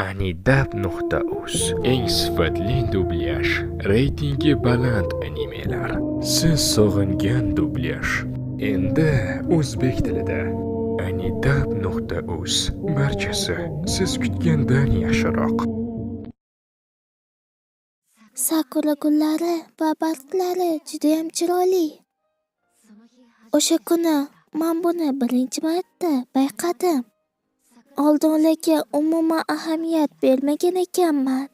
Anidab.uz eng sifatli dublyaj, reytingi baland animelar. Siz sog'ingan dublyaj endi o'zbek tilida. Anidab.uz barchasi siz kutgandan yaxshiroq. Sakura gullari va barglari judayam chiroyli. O'sha kuni men buni birinchi marta bayqadim. Oldinligi umuman ahamiyat bermagan ekanman.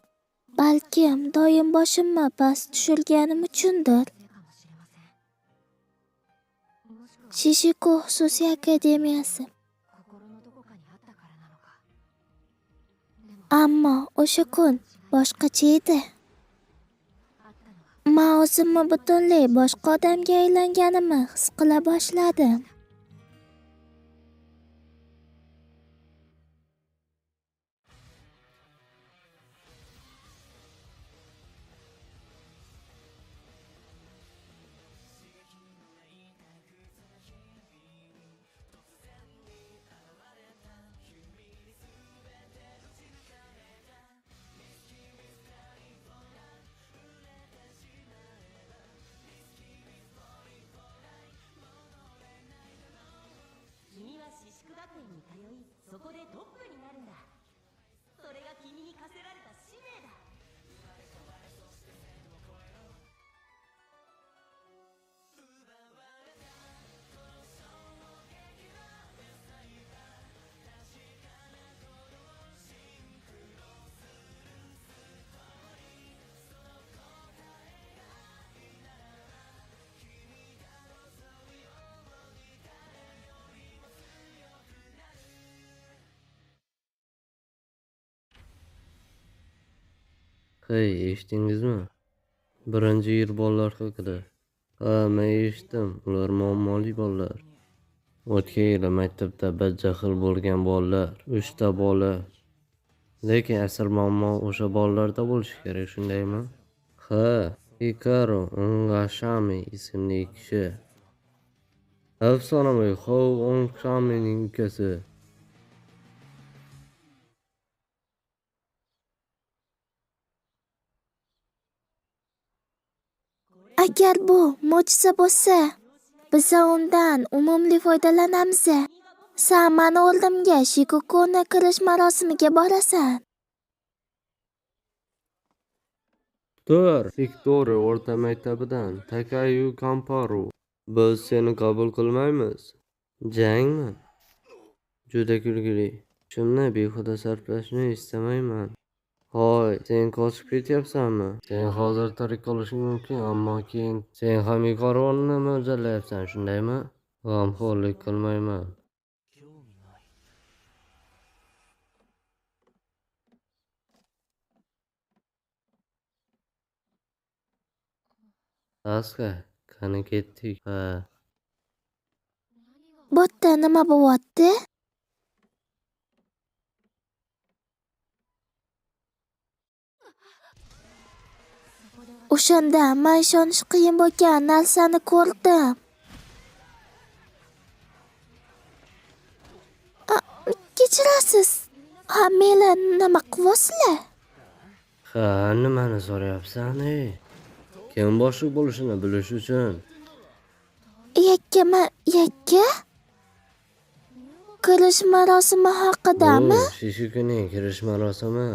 Balkim doim boshimni past tushirganim uchundir. Shishiku xususiy akademiyasi. Ammo o'sha kun boshqacha edi. Men o'zimni butunlay boshqa odamga aylanganimni his qila boshladim. Hey, eshitdingizmi? Birinchi yil bolalar haqida. Ha, men eshitdim. Ular muammoli bolalar. O'tgan yili maktabda badjahl bo'lgan bolalar 3 ta bola. Lekin asl muammo o'sha bolalarda bo'lishi kerak, shundaymi? Ha, Hikaru Ongashami ismli kishi. Afsonaviy Hou Ongashamining ukasi. Agar bu mo'jiza bo'lsa, biz undan unumli foydalanamiz. Sen meni oldimga Shikokuni kirish marosimiga borasan. Tur, Victoria o'rta maktabidan Takayu Kamparu. Biz seni qabul qilmaymiz. Jangmi? Juda kulgili. Shunni behuda sarflashni istamayman. Hoy, sen qochib ketyapsanmi? Sen hozir tirik qolishing mumkin, ammo keyin sen ham yuqori mo'ljallayapsan, shundaymi? G'amxo'rlik qilmayman. Aska, qani ketdik. Ha. Bu yerda nima bo'lyapti? O'shanda men ishonish qiyin bo'lgan narsani ko'rdim. Kechirasiz. Ha, meni nima qilyapsizlar? Ha, nimani so'rayapsan, ey? Kim boshliq bo'lishini bilish uchun. Yakka? Kirish marosimi haqidami? Shishikuning kirish marosimi.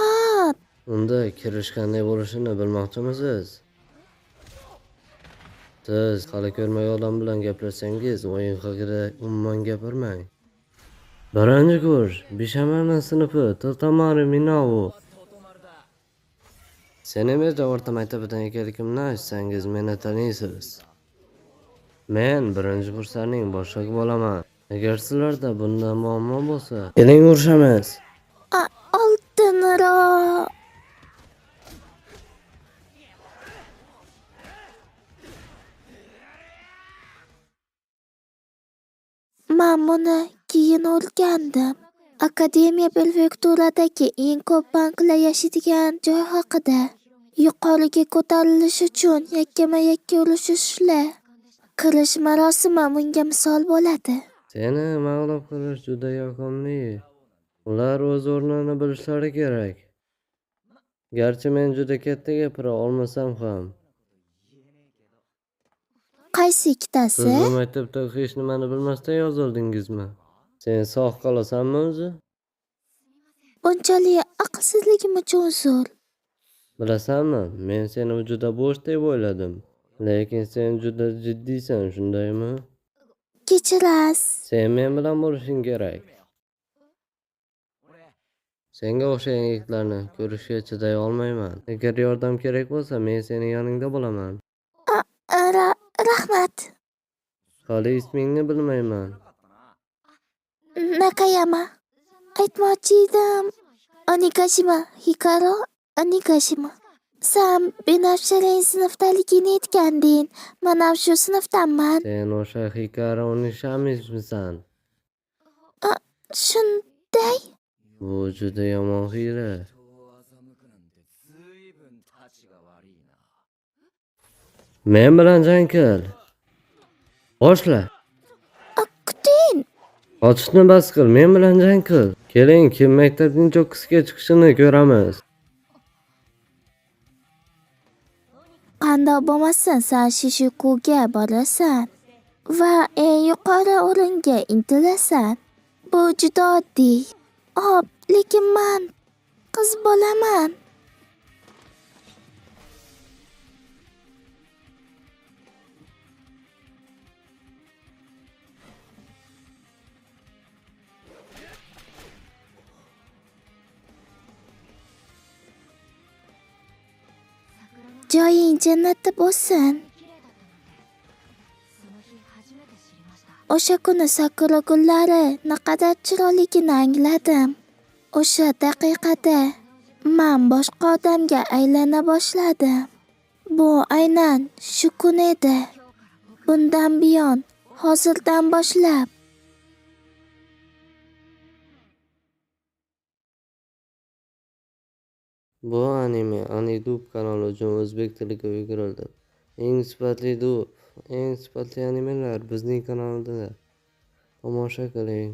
Aa, Unda kirish qanday bo'lishini bilmoqchimisiz? Siz hali ko'rmagan odam bilan gaplashsangiz, o'yin haqida umuman gapirmang. Birinchi kurs, Bishamana sinfi, Totamari Minawu. Sen emas o'rta maktabidan ekanligimni aytsangiz, meni taniysiz. Men birinchi kurslarning boshlig'i bo'laman. Agar sizlarda bunday muammo bo'lsa, keling urishamiz. oldinroq. Men buni keyin o'rgandim. Akademiya prefekturadagi eng ko'p banklar yashaydigan joy haqida. Yuqoriga ko'tarilish uchun yakkama-yakka urishishlar. Kirish marosimi bunga misol bo'ladi. Seni mag'lub qilish juda yoqimli. Ular o'z o'rnini bilishlari kerak. Garchi men juda katta gapira olmasam ham. Qaysi ikkitasi? Siz bu maktabda hech nimani bilmasdan yozildingizmi? Sen sog' qolasanmi o'zi? Bunchalik aqlsizligim uchun uzr. Bilasanmi, men seni juda bo'sh deb o'yladim. Lekin sen juda jiddiysan, shundaymi? Kechirasiz. Sen men bilan bo'lishing kerak. Senga o'xshagan yigitlarni ko'rishga chiday olmayman. Agar yordam kerak bo'lsa, men sening yoningda bo'laman. Rahmat. Hali ismingni bilmayman. Nakayama. Aytmoqchi edim. Onigashima. Hikaru Onigashima. Sen binafshaning sinfdaligini aytganding. Men ham shu sinfdanman. Sen o'sha Hikaru Onishamismisan? Shunday? Bu juda yomon hiyla. Men bilan jang qil. Boshla. Kuting. Qochishni bas qil, men bilan jang qil. Keling, kim maktabning cho'qqisiga chiqishini ko'ramiz. Qandoq bo'lmasin, sen Shishikuga borasan va eng yuqori o'ringa intilasan. Bu juda oddiy. Lekin men qiz bolaman. Joying jannatda bo'lsin. O'sha kuni sakura gullari naqadar chiroyligini angladim. O'sha daqiqada men boshqa odamga aylana boshladim. Bu aynan shu kun edi. Bundan buyon, hozirdan boshlab Bu anime Anidub kanali uchun o'zbek tiliga o'girildi. Eng sifatli animelar bizning kanalda. Tomosha qiling.